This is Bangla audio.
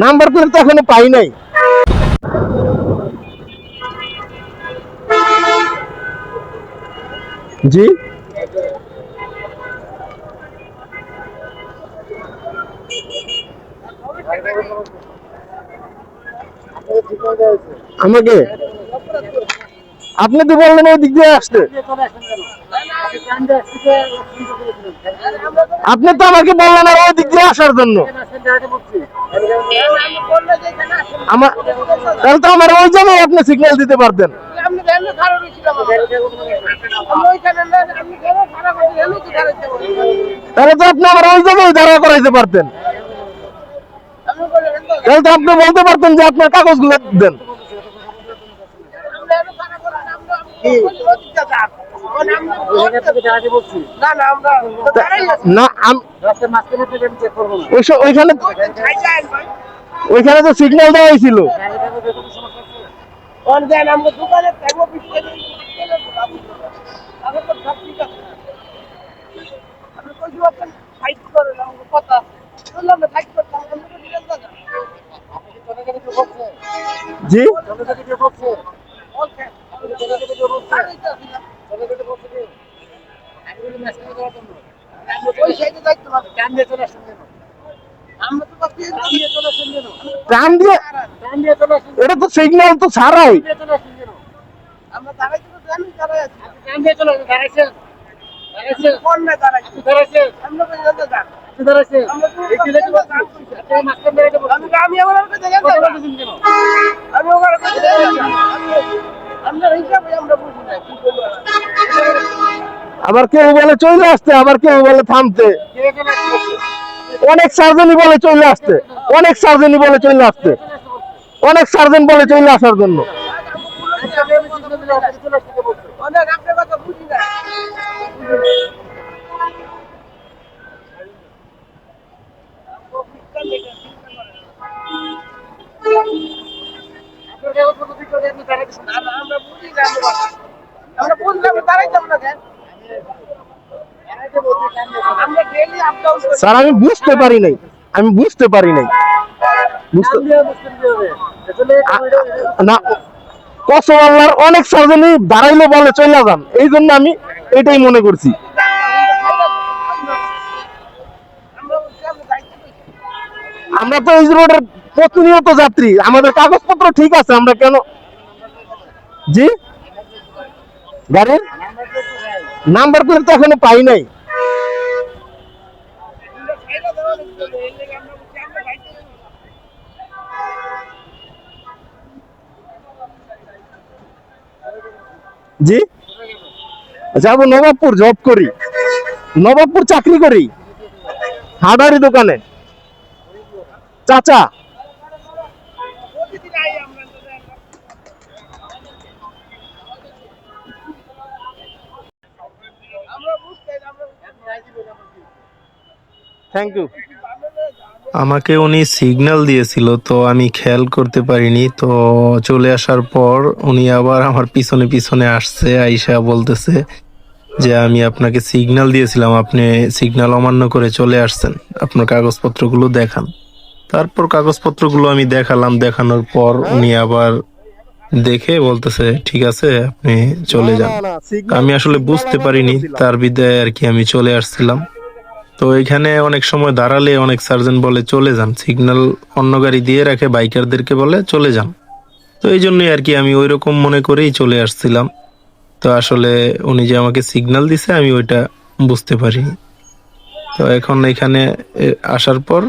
নাম্বার প্লেট তো এখনো পাই নাই। জি আমাকে আপনি তো বললেন ওই দিক দিয়ে আসতে, আপনি তো আমাকে বললেন আর ওই দিক দিয়ে আসার জন্য। আমার তাহলে তো আমার ওই জায়গায় আপনি সিগন্যাল দিতে পারতেন। তাহলে তো আপনি আমার ওই জায়গায় দাঁড়া করাইতে পারতেন। তাহলে তো আপনি বলতে পারতেন যে আপনার কাগজগুলো দেন। না ওইখানে তো সিগন্যাল দেওয়া হয়েছিল। জি এটা তো সিগন্যাল তো ছাড়াই। আবার কেউ বলে চলে আসতে, আবার কেউ বলে থামতে। অনেক সার্জনই বলে চলে আসতে, অনেক সার্জনই বলে চলে আসতে, অনেক সার্জন বলে চলে আসার জন্য। স্যার আমি বুঝতে পারি নাই, আমি বুঝতে পারি নাই। না কসম আল্লাহর অনেক সার্জনই দাঁড়াইলে বলে চলে যান, এই জন্য আমি এটাই মনে করছি। আমরা তো এই রোডের প্রতিনিয়ত যাত্রী, আমাদের কাগজপত্র ঠিক আছে, আমরা কেন? জি গাড়ির নাম্বার প্লেট তো এখনো পাই নাই। জি যাবো নবাবপুর, জব করি, নবাবপুর চাকরি করি, হাডারি দোকানে। চাচা থ্যাংক ইউ। আমাকে উনি সিগন্যাল দিয়েছিল, তো আমি খেয়াল করতে পারিনি। তো চলে আসার পর উনি আবার আমার পিছনে পিছনে আসছে, আইসা বলতেছে যে আমি আপনাকে সিগন্যাল দিয়েছিলাম, আপনি সিগন্যাল অমান্য করে চলে আসছেন, আপনার কাগজপত্রগুলো দেখান। তারপর কাগজপত্রগুলো আমি দেখালাম, দেখানোর পর উনি আবার দেখে বলতেছে ঠিক আছে আপনি চলে যান। আমি আসলে বুঝতে পারিনি, তার বিদায় আর কি আমি চলে আসছিলাম। তো এখানে অনেক সময় দাঁড়ালে অনেক সার্জন বলে চলে যান, সিগন্যাল অন্য গাড়ি দিয়ে রাখে, বাইকারদেরকে বলে চলে যান। তো এই জন্যই আর কি আমি ওইরকম মনে করেই চলে আসছিলাম। তো আসলে উনি যে আমাকে সিগন্যাল দিছে আমি ওইটা বুঝতে পারিনি। তো এখন এখানে আসার পর